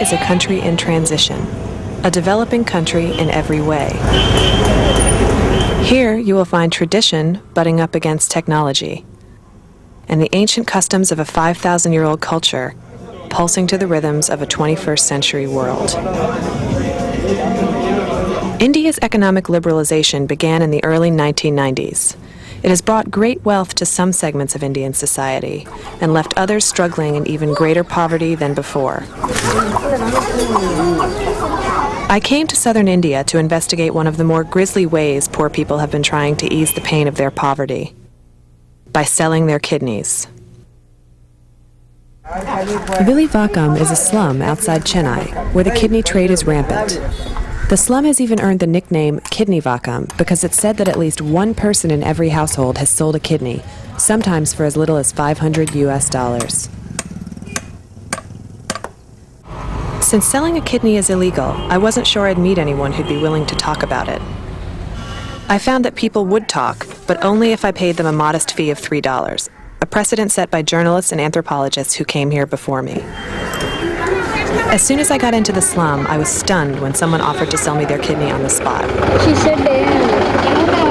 is a country in transition, a developing country in every way. Here you will find tradition butting up against technology, and the ancient customs of a 5,000-year-old culture pulsing to the rhythms of a 21st century world. India's economic liberalization began in the early 1990s. It has brought great wealth to some segments of Indian society and left others struggling in even greater poverty than before. I came to southern India to investigate one of the more grisly ways poor people have been trying to ease the pain of their poverty: by selling their kidneys. Vilivakam is a slum outside Chennai, where the kidney trade is rampant. The slum has even earned the nickname Kidney Vakam because it's said that at least one person in every household has sold a kidney, sometimes for as little as $500. Since selling a kidney is illegal, I wasn't sure I'd meet anyone who'd be willing to talk about it. I found that people would talk, but only if I paid them a modest fee of $3, a precedent set by journalists and anthropologists who came here before me. As soon as I got into the slum, I was stunned when someone offered to sell me their kidney on the spot. She said,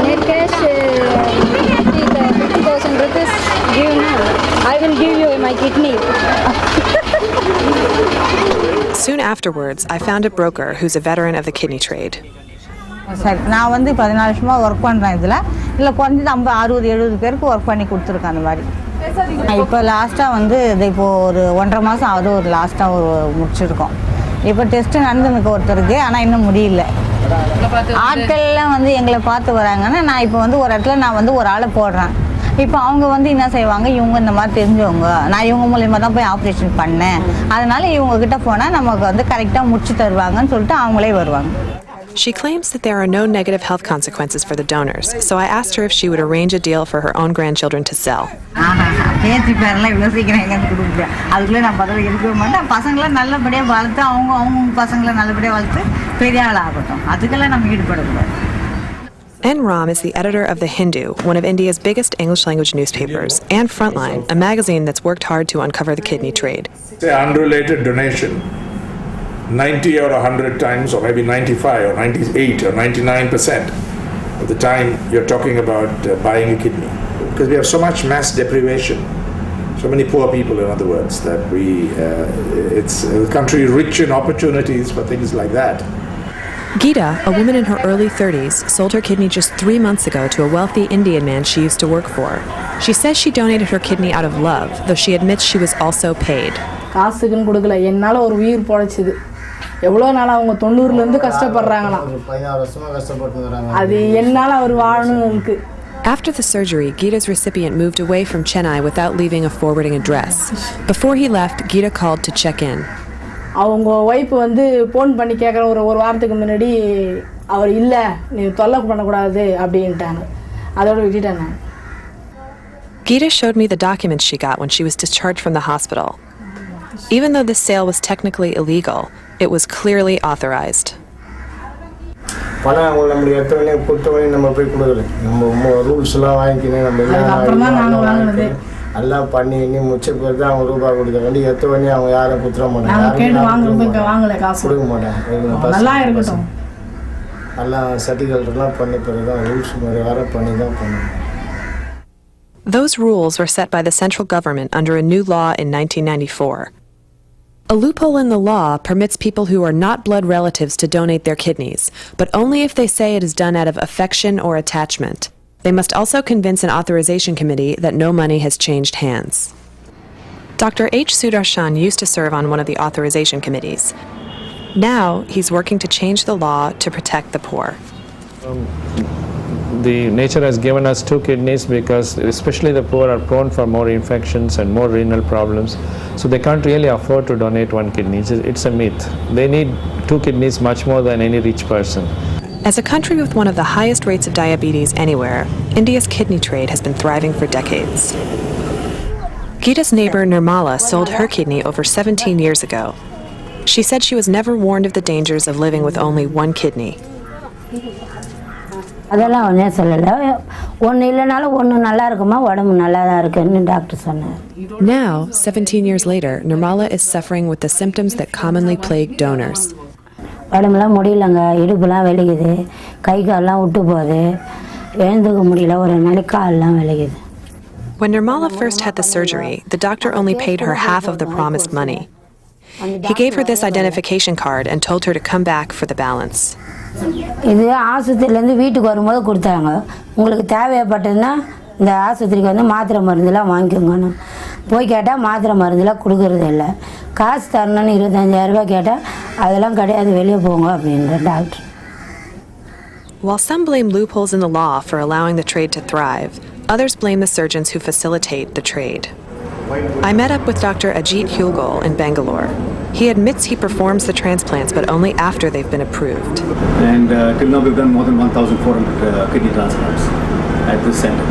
net cash, 50,000 rupees, give now. I will give you my kidney. Soon afterwards, I found a broker who's a veteran of the kidney trade. நான் வந்து 14 வருஷமா work பண்றேன் இல்ல குறைஞ்சது 50 60 70 பேருக்கு work பண்ணி கொடுத்துருக்கேன் அந்த மாதிரி. இப்போ லாஸ்ட்டாக வந்து இது இப்போ ஒரு 1.5 மாதம் ஆகுது ஒரு லாஸ்ட்டாக ஒரு முடிச்சிருக்கோம். இப்போ டெஸ்ட்டு நடந்துருக்கு ஒருத்தருக்கு, ஆனால் இன்னும் முடியல. ஆட்கள்லாம் வந்து எங்களை பார்த்து வராங்கன்னா நான் இப்போ வந்து ஒரு இடத்துல நான் வந்து ஒரு ஆளை போடுறேன். இப்போ அவங்க வந்து என்ன செய்வாங்க, இவங்க இந்த மாதிரி தெரிஞ்சவங்க, நான் இவங்க மூலியமாக தான் போய் ஆப்ரேஷன் பண்ணேன், அதனால இவங்ககிட்ட போனால் நமக்கு வந்து கரெக்டாக முடிச்சு தருவாங்கன்னு சொல்லிட்டு அவங்களே வருவாங்க. She claims that there are no negative health consequences for the donors, so I asked her if she would arrange a deal for her own grandchildren to sell. பேத்தி பேரெல்லாம் இவ்வளோ சீக்கிரம் எங்கேருந்து கொடுக்குறேன், அதுக்குள்ளே நான் பதவி எடுக்க மாட்டேன். பசங்களை நல்லபடியாக வளர்த்து அவங்க பசங்களை நல்லபடியாக வளர்த்து பெரிய ஆள் ஆகட்டும், அதுக்கெல்லாம் நம்ம ஈடுபடக்கூடாது. N. Ram is the editor of The Hindu, one of India's biggest English-language newspapers, and Frontline, a magazine that's worked hard to uncover the kidney trade. Say unrelated donation, 90 or 100 times, or maybe 95 or 98 or 99% of the time you're talking about buying a kidney. Because we have so much mass deprivation, so many poor people, in other words, that it's a country rich in opportunities for things like that. Geeta, a woman in her early 30s, sold her kidney just 3 months ago to a wealthy Indian man she used to work for. She says she donated her kidney out of love, though she admits she was also paid. காசுக்குன்னு கொடுக்கல, என்னால் ஒரு உயிர் பொழைச்சிது. எவ்வளோ நாள் அவங்க 90லேருந்து கஷ்டப்படுறாங்களாம், 16 வருஷமா கஷ்டப்பட்டுறாங்க. அது என்னால் அவர் வாழணும் இருக்கு. After the surgery, Geeta's recipient moved away from Chennai without leaving a forwarding address. Before he left, Geeta called to check in. அவங்க ஒய்ஃப் வந்து ஃபோன் பண்ணி கேட்குற ஒரு வாரத்துக்கு முன்னாடி அவர் இல்லை, நீ தொல்லை பண்ணக்கூடாது அப்படின்ட்டாங்க. அதோட விட்டுட்டேன் நான். Geeta showed me the documents she got when she was discharged from the hospital. Even though this sale was technically illegal, it was clearly authorized. பணம் நம்மளுடைய எத்தனை கொடுத்தவனே நம்ம போய் கொடுக்கல, நம்ம ரூல்ஸ்லாம் வாங்கிக்கினேன், நம்ம எல்லாம் பண்ணி முடிச்ச பிறகு தான் அவங்க ரூபாய் கொடுக்க வேண்டி எத்தவனே அவங்க யாரும் குத்துற மாட்டாங்க, வாங்கல காசு கொடுக்க மாட்டாங்க. நல்லா இருக்கட்டும், எல்லாம் சர்டிஃபிகேட்லாம் பண்ணி பிறகு தான் ரூல்ஸ் வேற பண்ணி தான் பண்ணணும். Those rules were set by the central government under a new law in 1994. A loophole in the law permits people who are not blood relatives to donate their kidneys, but only if they say it is done out of affection or attachment. They must also convince an authorization committee that no money has changed hands. Dr. H. Sudarshan used to serve on one of the authorization committees. Now, he's working to change the law to protect the poor. The nature has given us 2 kidneys because especially the poor are prone for more infections and more renal problems, so they can't really afford to donate 1 kidney. It's a myth. They need 2 kidneys much more than any rich person. As a country with one of the highest rates of diabetes anywhere, India's kidney trade has been thriving for decades. Geeta's neighbor Nirmala sold her kidney over 17 years ago. She said she was never warned of the dangers of living with only 1 kidney. அதெல்லாம் ஒன்றே சொல்லலை, ஒன்று இல்லைனாலும் ஒன்று நல்லா இருக்குமா, உடம்பு நல்லா தான் இருக்குன்னு டாக்டர் சொன்னார். Now, 17 years later, Nirmala is suffering with the symptoms that commonly plague donors. உடம்புலாம் முடியலங்க, இடுப்புலாம் வலிக்குது, கை கால்லாம் விட்டு போகுது, எழுந்துக்க முடியல, ஒரு நாளைக்கு கால்லாம் வலிக்குது. When Nirmala first had the surgery, the doctor only paid her half of the promised money. He gave her this identification card and told her to come back for the balance. இது ஆஸ்பத்திரியிலேருந்து வீட்டுக்கு வரும்போது கொடுத்தாங்க. உங்களுக்கு தேவைப்பட்டதுன்னா இந்த ஆஸ்பத்திரிக்கு வந்து மாத்திரை மருந்துலாம் வாங்கிக்கோங்கன்னு. போய் கேட்டால் மாத்திரை மருந்துலாம் கொடுக்கறது இல்லை. காசு தரணும்னு 25,000 ரூபாய் கேட்டால் அதெல்லாம் கிடையாது, வெளியே போங்க அப்படின்ற doctor. While some blame loopholes in the law for allowing the trade to thrive, others blame the surgeons who facilitate the trade. I met up with Dr. Ajit Hulgol in Bangalore. He admits he performs the transplants, but only after they've been approved. And till now we've done more than 1,400 kidney transplants at this center.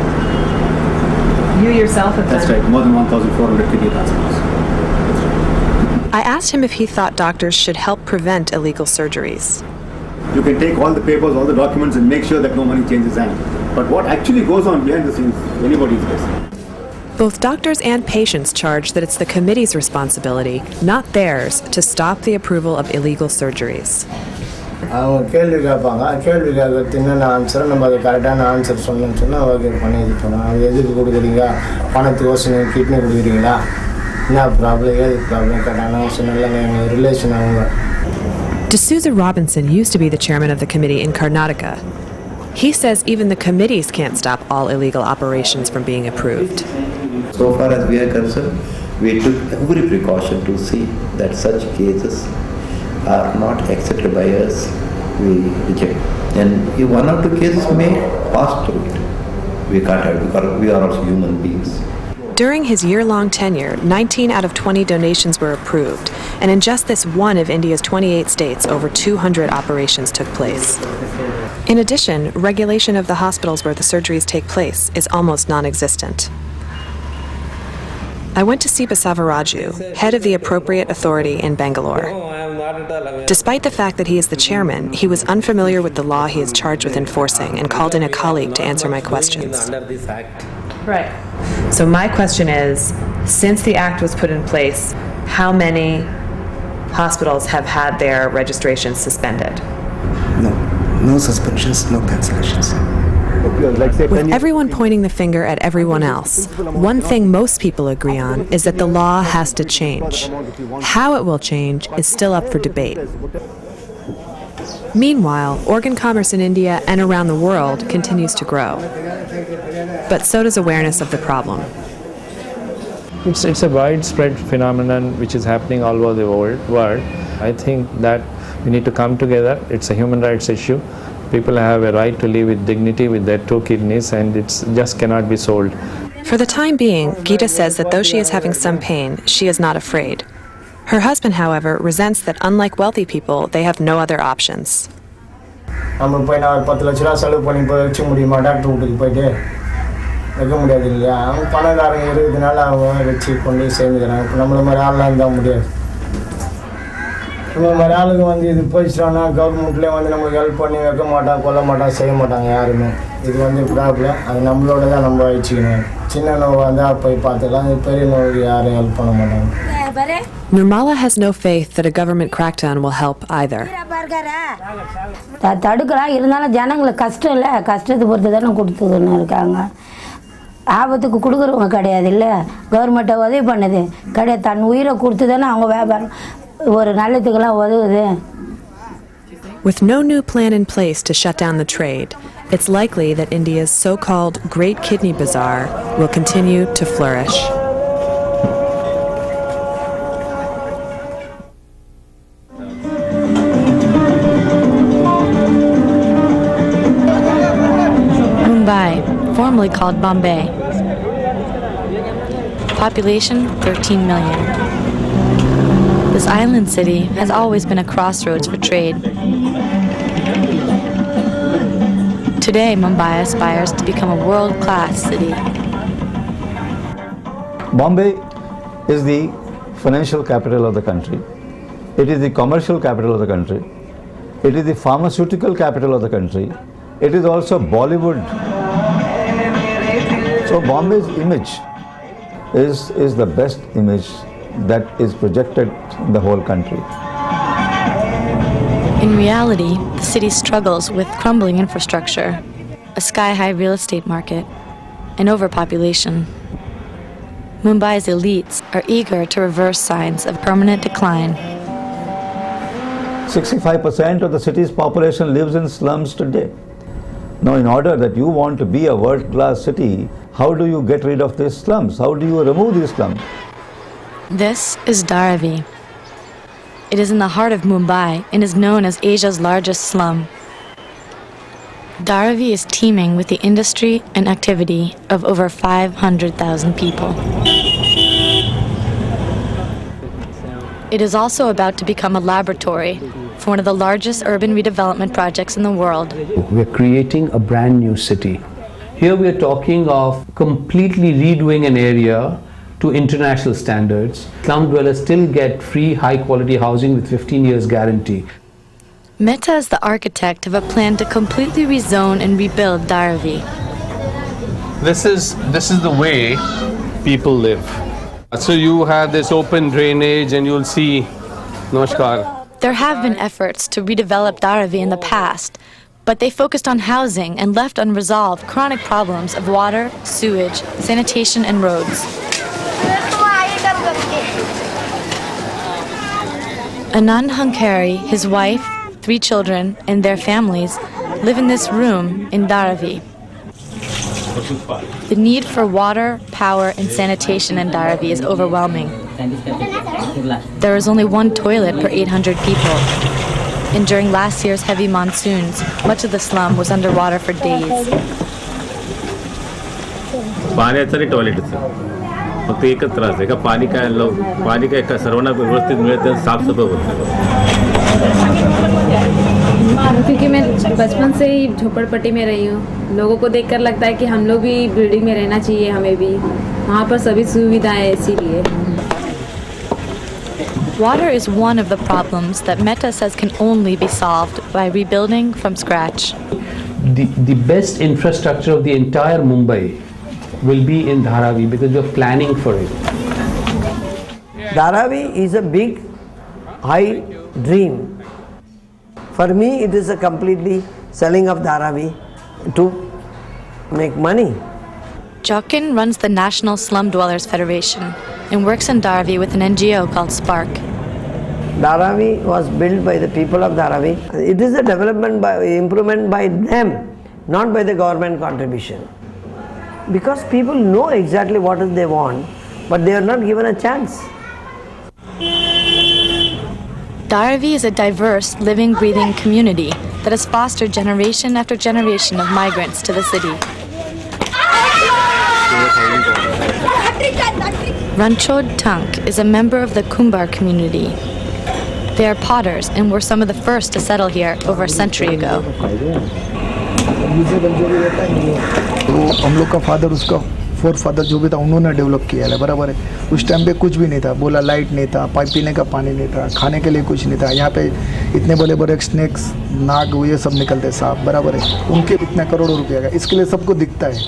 You yourself have That's right, more than 1,400 kidney transplants. I asked him if he thought doctors should help prevent illegal surgeries. You can take all the papers, all the documents and make sure that no money changes hands. But what actually goes on behind the scenes, anybody's guess. Both doctors and patients charge that it's the committee's responsibility, not theirs, to stop the approval of illegal surgeries. அவங்க கேள்வி கேட்பாங்க, கேள்வி கேட்கறது என்னென்ன ஆன்சரை நம்ம அதை கரெக்டான ஆன்சர் சொன்னோம்னு சொன்னால் ஓகே பண்ணி இது பண்ணுவோம். அது எதுக்கு கொடுக்குறீங்க, பணத்துக்கு யோசனை கிட்னி கொடுக்குறீங்களா, என்ன ப்ராப்ளம், ஏது ப்ராப்ளம் கேட்டாங்க. சொன்னாங்க எங்கள் ரிலேஷன் அவங்க. D'Souza Robinson used to be the chairman of the committee in Karnataka. He says even the committees can't stop all illegal operations from being approved. So far as we are concerned, we took every precaution to see that such cases are not accepted by us, we reject. And if one or two cases may pass through it, we can't help because we are also human beings. During his year-long tenure, 19 out of 20 donations were approved, and in just this one of India's 28 states, over 200 operations took place. In addition, regulation of the hospitals where the surgeries take place is almost non-existent. I went to see Basavaraju, head of the appropriate authority in Bangalore. Despite the fact that he is the chairman, he was unfamiliar with the law he is charged with enforcing and called in a colleague to answer my questions. Right. So my question is, since the act was put in place, how many hospitals have had their registrations suspended? No suspensions, no cancellations. With everyone pointing the finger at everyone else, one thing most people agree on is that the law has to change. How it will change is still up for debate. Meanwhile, organ commerce in India and around the world continues to grow. But so does awareness of the problem. It's a widespread phenomenon which is happening all over the world. I think that we need to come together. It's a human rights issue. People have a right to live with dignity with their 2 kidneys, and it just cannot be sold. For the time being, Geeta says that though she is having some pain, she is not afraid. Her husband, however, resents that unlike wealthy people, they have no other options. நம்ம போய் நான் ஒரு 10 லட்ச ரூபா செலவு பண்ணி போய் வச்சு முடியுமா டாக்டர் வீட்டுக்கு போயிட்டு? வைக்க முடியாது இல்லையா? அவங்க பணக்காரங்க இருக்கிறதுனால அவங்க வச்சு கொண்டு சேர்ந்துக்கிறாங்க. இப்போ நம்மள மாதிரி ஆள்லாம் இருந்தால் முடியாது. நம்ம மாதிரி ஆளுங்க வந்து இது போயிடுச்சுனா கவர்மெண்ட்லேயே வந்து நம்மளுக்கு ஹெல்ப் பண்ணி வைக்க மாட்டாங்க, கொல்ல மாட்டாங்க, செய்ய மாட்டாங்க யாருமே. இது வந்து ப்ராப்ளம், அது நம்மளோட தான் நம்ம வச்சுக்கணும். சின்ன நோவு வந்தால் போய் பார்த்துக்கலாம், பெரிய நோவுக்கு யாரும் ஹெல்ப் பண்ண மாட்டாங்க. Nirmala has no faith that a government crackdown will help either. தடுக்கலாம், இருந்தாலும் ஜனங்களுக்கு கஷ்டம் இல்லை, கஷ்டத்தை பொறுத்து தானே கொடுத்துக்கின்னு இருக்காங்க. ஆபத்துக்கு கொடுக்குறவங்க கிடையாது இல்லை, கவர்மெண்ட்டை உதவி பண்ணுது கிடையாது, தன் உயிரை கொடுத்து தானே அவங்க வியாபாரம் ஒரு நல்லதுக்கெல்லாம் உதவுது. With no new plan in place to shut down the trade, it's likely that India's so-called Great Kidney Bazaar will continue to flourish. Mumbai, formerly called Bombay. Population 13 million. This island city has always been a crossroads for trade. Today, Mumbai aspires to become a world-class city. Bombay is the financial capital of the country. It is the commercial capital of the country. It is the pharmaceutical capital of the country. it is also Bollywood. So Bombay's image is the best image that is projected in the whole country. In reality, the city struggles with crumbling infrastructure, a sky-high real estate market, and overpopulation. Mumbai's elites are eager to reverse signs of permanent decline. 65% of the city's population lives in slums today. Now, in order that you want to be a world-class city, how do you get rid of these slums? How do you remove these slums? This is Dharavi. It is in the heart of Mumbai and is known as Asia's largest slum. Dharavi is teeming with the industry and activity of over 500,000 people. It is also about to become a laboratory for one of the largest urban redevelopment projects in the world. We're creating a brand new city. Here we are talking of completely redoing an area to international standards. Slum dwellers still get free high-quality housing with 15 years guarantee. Mehta is the architect of a plan to completely rezone and rebuild Dharavi. This is the way people live. So you have this open drainage and you'll see, Namaskar. There have been efforts to redevelop Dharavi in the past, but they focused on housing and left unresolved chronic problems of water, sewage, sanitation, and roads. Anand Hankari, his wife, 3 children, and their families live in this room in Dharavi. The need for water, power, and sanitation in Dharavi is overwhelming. There is only one toilet per 800 people. And during last year's heavy monsoons, much of the slum was underwater for days. पाण्याचं toilet फक्त एकच त्रास आहे का पाणी काय सर्वांना व्यवस्थित मिळत साफसफाई होत क्योंकि मैं बचपन से ही झोपड़पट्टी में रही हूँ, लोगों को देखकर लगता है कि हम लोग भी बिल्डिंग में रहना चाहिए, हमें भी वहाँ पर सभी सुविधाएं हैं इसीलिए. Water is one of the problems that Mehta says can only be solved by rebuilding from scratch. The best infrastructure of the entire Mumbai will be in Dharavi because we are planning for it. Dharavi is a big, high dream. For me, it is a completely selling of Dharavi to make money. Jokin runs the National Slum Dwellers Federation and works in Dharavi with an NGO called Spark. Dharavi was built by the people of Dharavi. It is a improvement by them, not by the government contribution. Because people know exactly what they want, but they are not given a chance. Dharavi is a diverse, living, breathing community that has fostered generation after generation of migrants to the city. Ranchod Tank is a member of the Kumbar community. They are potters and were some of the first to settle here over a century ago. हम लोग का father उसका four father जो भी था उन्होंने develop किया है, बराबर है. उस टाइम पे कुछ भी नहीं था, बोला लाइट नहीं था, पाइप पीने का पानी नहीं था, खाने के लिए कुछ नहीं था. यहाँ पे इतने बड़े बड़े स्नेक्स, नाग, ये सब निकलते सांप, बराबर है. उनके इतने करोड़ों रुपये का, इसके लिए सबको दिखता है.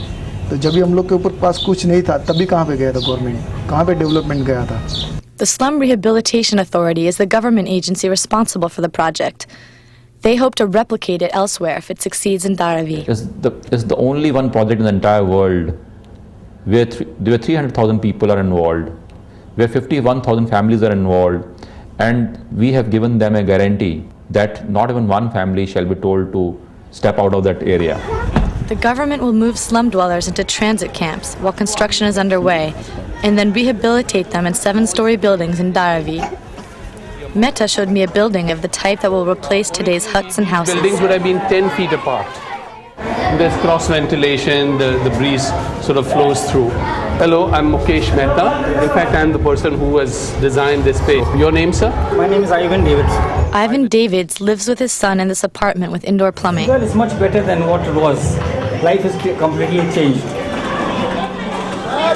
तो जब भी हम लोग के ऊपर पास कुछ नहीं था, तभी कहाँ पे गया था गवर्नमेंट, कहाँ पे डेवलपमेंट गया था. The Slum Rehabilitation Authority is the government agency responsible for the project. They hope to replicate it elsewhere if it succeeds in Dharavi. It's the only one project in the entire world where 300,000 people are involved, where 51,000 families are involved, and we have given them a guarantee that not even one family shall be told to step out of that area. The government will move slum dwellers into transit camps while construction is underway, and then rehabilitate them in 7-story buildings in Dharavi. Mehta showed me a building of the type that will replace today's huts and houses. Buildings would have been 10 feet apart. There's cross ventilation, the breeze sort of flows through. Hello, I'm Mukesh Mehta. In fact, I'm the person who has designed this space. Your name, sir? My name is Ivan Davids. Ivan Davids lives with his son in this apartment with indoor plumbing. Well, it's much better than what it was. Life is completely changed.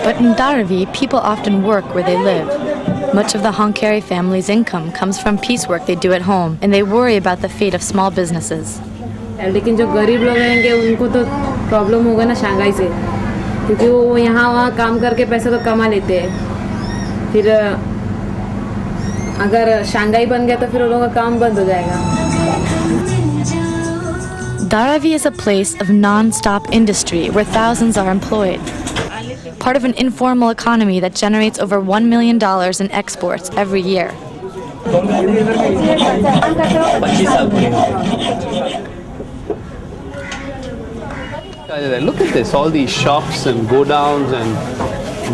But in Dharavi, people often work where they live. Much of the Hankari family's income comes from piecework they do at home, and they worry about the fate of small businesses. लेकिन जो गरीब लोग रहेंगे उनको तो problem होगा ना Shanghai से, क्योंकि वो यहाँ वहाँ काम करके पैसा तो कमा लेते हैं। फिर अगर शंघाई बन गया तो फिर उन लोगों का काम बंद हो जाएगा। Dharavi is a place of non-stop industry where thousands are employed. Part of an informal economy that generates over $1 million in exports every year. Look at this, all these shops and go-downs and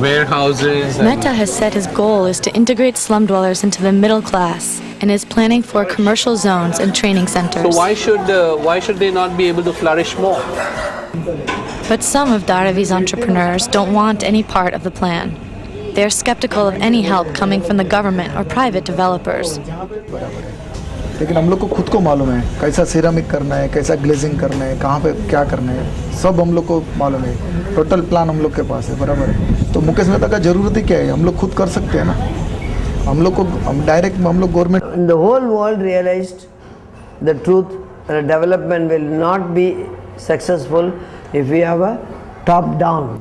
warehouses. Mehta has said his goal is to integrate slum dwellers into the middle class and is planning for commercial zones and training centers. So why should they not be able to flourish more? But some of Dharavi's entrepreneurs don't want any part of the plan. They are skeptical of any help coming from the government or private developers. लेकिन हम लोग को खुद को मालूम है कैसा ceramic करना है, कैसा ग्लेजिंग करना है, कहाँ पे क्या करना है, सब हम लोग को मालूम है। टोटल प्लान हम लोग के पास है, बराबर है। तो मुकेश मेहता का जरूरत ही क्या है, हम लोग खुद कर सकते हैं ना। हम लोग को डायरेक्ट हम लोग government. The whole world realized the truth that development will not be successful if we have a top down.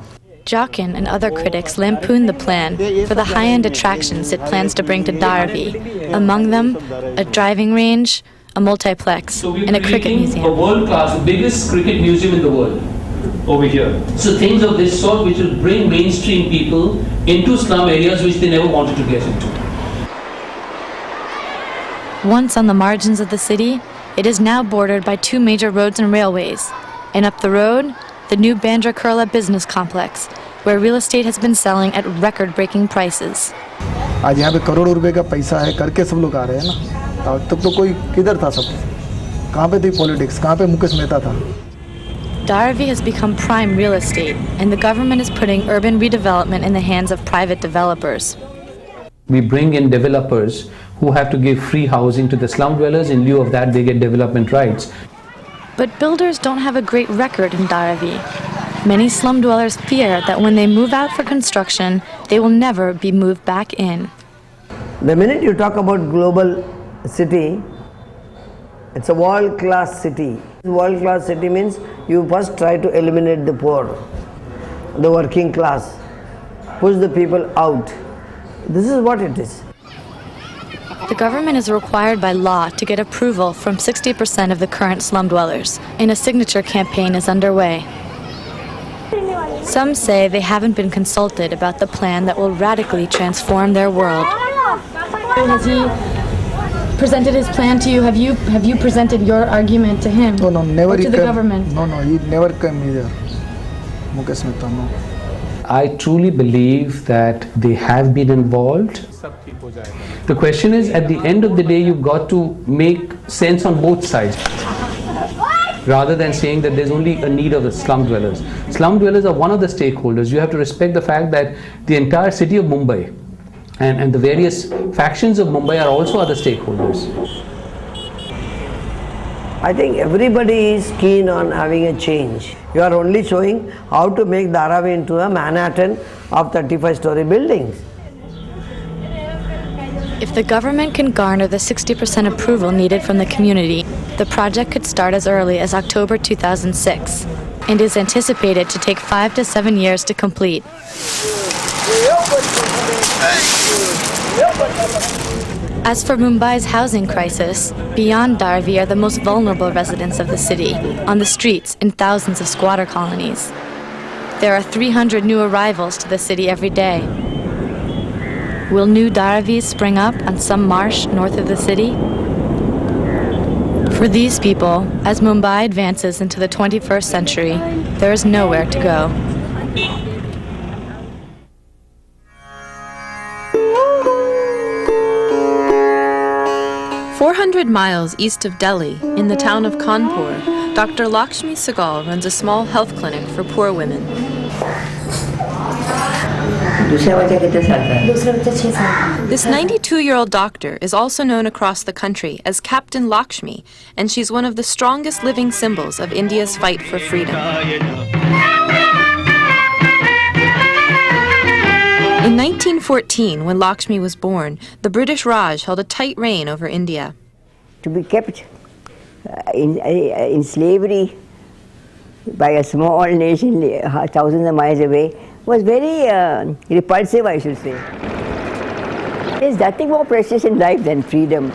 Jockin and other critics lampoon the plan for the high-end attractions it plans to bring to Dharavi. Among them, a driving range, a multiplex, and a cricket museum. A world-class, the biggest cricket museum in the world over here. So things of this sort which will bring mainstream people into slum areas which they never wanted to get into. Once on the margins of the city, it is now bordered by two major roads and railways. And up the road, the new Bandra Kurla business complex, where real estate has been selling at record-breaking prices. आज यहाँ पे करोड़ों रुपए का पैसा है करके सब लोग आ रहे हैं ना। तब तो कोई किधर था सब? कहाँ पे थी पॉलिटिक्स? कहाँ पे मुकेश मेहता था? Dharavi has become prime real estate, and the government is putting urban redevelopment in the hands of private developers. We bring in developers who have to give free housing to the slum dwellers. In lieu of that, they get development rights. But builders don't have a great record in Dharavi. Many slum dwellers fear that when they move out for construction, they will never be moved back in. The minute you talk about global city, it's a world-class city. World-class city means you first try to eliminate the poor, the working class, push the people out. This is what it is. The government is required by law to get approval from 60% of the current slum dwellers, and a signature campaign is underway. Some say they haven't been consulted about the plan that will radically transform their world. Has he presented his plan to you? Have you presented your argument to him? No, never. Or to the government? No, he never came either. Mukesh Mehta, no. I truly believe that they have been involved. The question is, at the end of the day, you've got to make sense on both sides, rather than saying that there's only a need of the slum dwellers. Slum dwellers are one of the stakeholders. You have to respect the fact that the entire city of Mumbai and the various factions of Mumbai are also other stakeholders. I think everybody is keen on having a change. You are only showing how to make Dharavi into a Manhattan of 35-story buildings. If the government can garner the 60% approval needed from the community, the project could start as early as October 2006 and is anticipated to take 5 to 7 years to complete. As for Mumbai's housing crisis, beyond Dharavi are the most vulnerable residents of the city, on the streets in thousands of squatter colonies. There are 300 new arrivals to the city every day. Will new Dharavis spring up on some marsh north of the city? For these people, as Mumbai advances into the 21st century, there is nowhere to go. Miles east of Delhi, in the town of Kanpur, Dr. Lakshmi Sehgal runs a small health clinic for poor women. This 92-year-old doctor is also known across the country as Captain Lakshmi, and she's one of the strongest living symbols of India's fight for freedom. In 1914, when Lakshmi was born, the British Raj held a tight reign over India. To be kept in slavery by a small nation thousands of miles away was very repulsive, I should say. There's nothing more precious in life than freedom.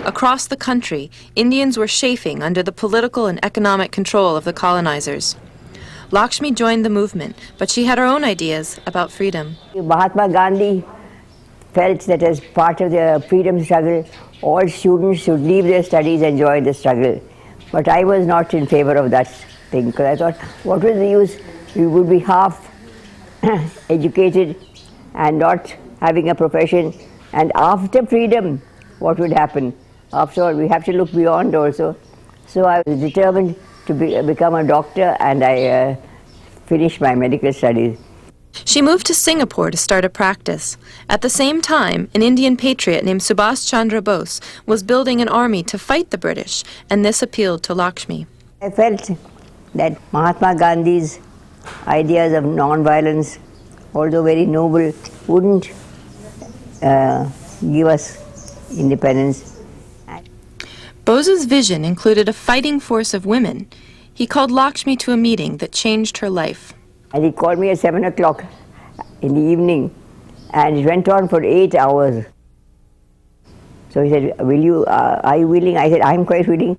Across the country, Indians were chafing under the political and economic control of the colonizers. Lakshmi joined the movement, but she had her own ideas about freedom. Mahatma Gandhi felt that as part of the freedom struggle, all students should leave their studies and join the struggle. But I was not in favor of that thing, because I thought, what was the use? We would be half educated and not having a profession. And after freedom, what would happen? After all, we have to look beyond also. So I was determined to become a doctor, and I finished my medical studies. She moved to Singapore to start a practice. At the same time, an Indian patriot named Subhash Chandra Bose was building an army to fight the British, and this appealed to Lakshmi. I felt that Mahatma Gandhi's ideas of non-violence, although very noble, wouldn't give us independence. Bose's vision included a fighting force of women. He called Lakshmi to a meeting that changed her life. And he called me at 7 o'clock in the evening, and it went on for 8 hours. So he said, are you willing? I said, I'm quite willing.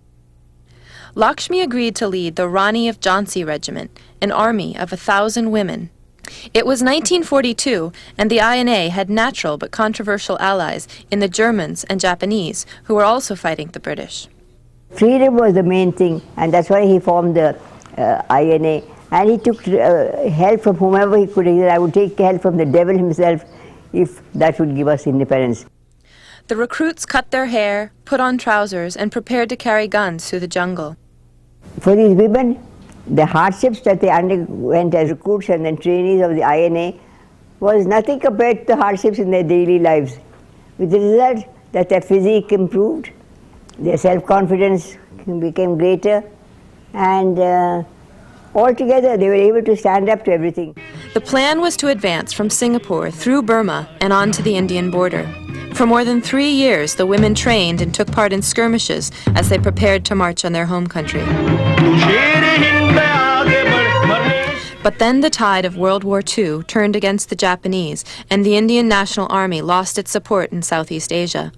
Lakshmi agreed to lead the Rani of Jhansi Regiment, an army of 1,000 women. It was 1942, and the INA had natural but controversial allies in the Germans and Japanese, who were also fighting the British. Freedom was the main thing, and that's why he formed the INA. And he took help from whomever he could. He said, I would take help from the devil himself if that would give us independence. The recruits cut their hair, put on trousers, and prepared to carry guns through the jungle. For these women, the hardships that they underwent as recruits and then trainees of the INA was nothing compared to the hardships in their daily lives. With the result that their physique improved, their self-confidence became greater, and altogether they were able to stand up to everything. The plan was to advance from Singapore through Burma and on to the Indian border. For more than 3 years, the women trained and took part in skirmishes as they prepared to march on their home country. But then the tide of World War II turned against the Japanese, and the Indian National Army lost its support in Southeast Asia.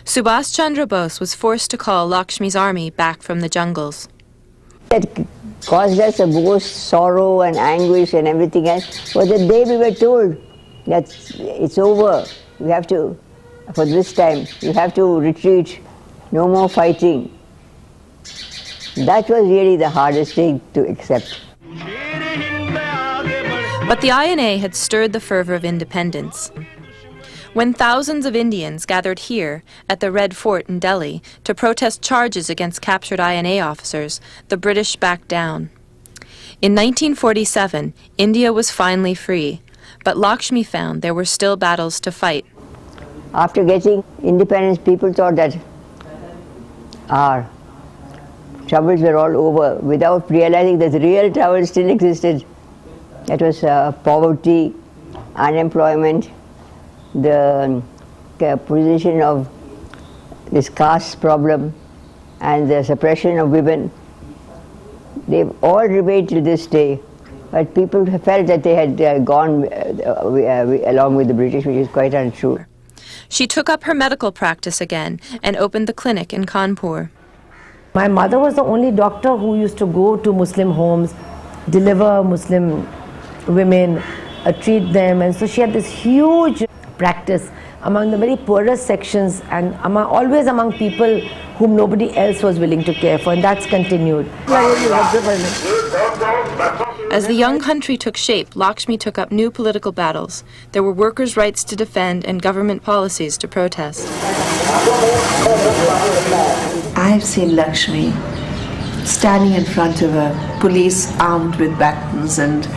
Subhash Chandra Bose was forced to call Lakshmi's army back from the jungles. That caused us the most sorrow and anguish and everything else was the day we were told that it's over. We have to, for this time, we have to retreat, no more fighting. That was really the hardest thing to accept. But the INA had stirred the fervor of independence. When thousands of Indians gathered here at the Red Fort in Delhi to protest charges against captured INA officers, the British backed down. In 1947, India was finally free, but Lakshmi found there were still battles to fight. After getting independence, people thought that our troubles were all over without realizing that the real trouble still existed. That was poverty, unemployment, the position of this caste problem, and the suppression of women. They've all remained till this day. But people felt that they had gone along with the British, which is quite untrue. She took up her medical practice again and opened the clinic in Kanpur. My mother was the only doctor who used to go to Muslim homes, deliver Muslim women, treat them, and so she had this huge practice among the very poorest sections and always among people whom nobody else was willing to care for, and that's continued. As the young country took shape, Lakshmi took up new political battles. There were workers' rights to defend and government policies to protest. I've seen Lakshmi standing in front of a police armed with batons and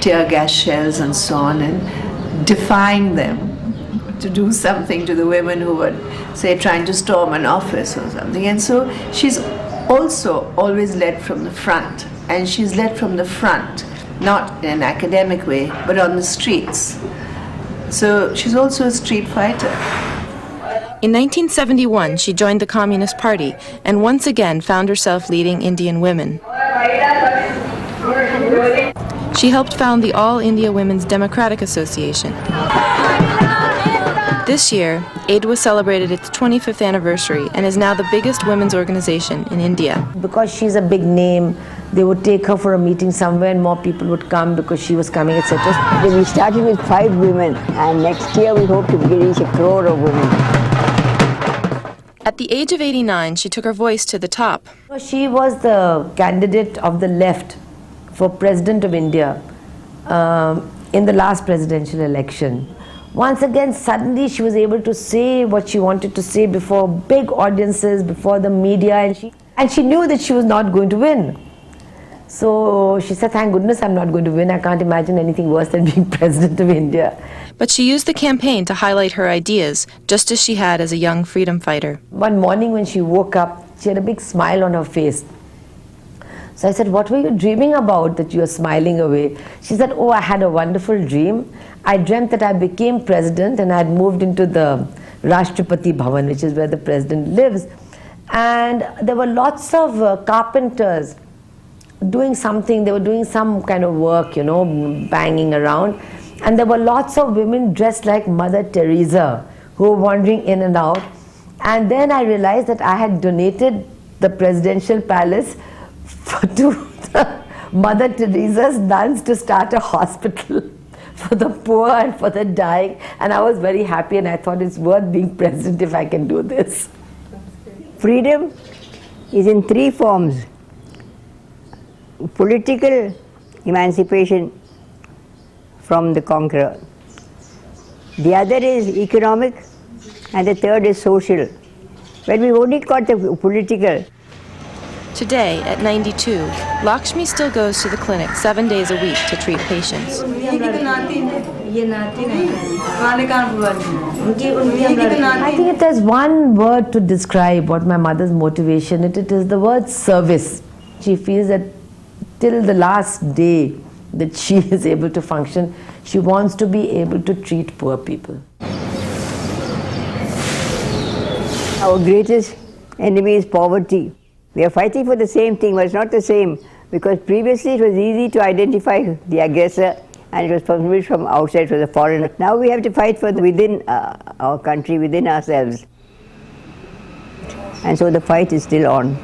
tear gas shells and so on, and defying them to do something to the women who were, say, trying to storm an office or something. And so she's also always led from the front, and she's led from the front, not in an academic way, but on the streets. So she's also a street fighter. In 1971, she joined the Communist Party and once again found herself leading Indian women. She helped found the All India Women's Democratic Association. This year, AID celebrated its 25th anniversary and is now the biggest women's organization in India. Because she's a big name, they would take her for a meeting somewhere and more people would come because she was coming, etc. We started with 5 women, and next year we hope to reach 1 crore of women. At the age of 89, she took her voice to the top. She was the candidate of the left for President of India in the last presidential election. Once again, suddenly she was able to say what she wanted to say before big audiences, before the media, and she knew that she was not going to win. So she said, thank goodness I'm not going to win. I can't imagine anything worse than being President of India. But she used the campaign to highlight her ideas, just as she had as a young freedom fighter. One morning when she woke up, she had a big smile on her face. So I said, what were you dreaming about that you are smiling away? She said, oh, I had a wonderful dream. I dreamt that I became president and I had moved into the Rashtrapati Bhavan, which is where the president lives. And there were lots of carpenters doing something. They were doing some kind of work, you know, banging around. And there were lots of women dressed like Mother Teresa who were wandering in and out. And then I realized that I had donated the presidential palace to the Mother Teresa's nuns to start a hospital for the poor and for the dying, and I was very happy and I thought it's worth being president if I can do this. Freedom is in 3 forms: political emancipation from the conqueror, the other is economic, and the third is social. When we only got the political. Today, at 92, Lakshmi still goes to the clinic 7 days a week to treat patients. I think if there's one word to describe what my mother's motivation, it is the word service. She feels that till the last day that she is able to function, she wants to be able to treat poor people. Our greatest enemy is poverty. We are fighting for the same thing, but it's not the same, because previously it was easy to identify the aggressor and it was from outside, from the foreigner. Now we have to fight for within our country, within ourselves. And so the fight is still on.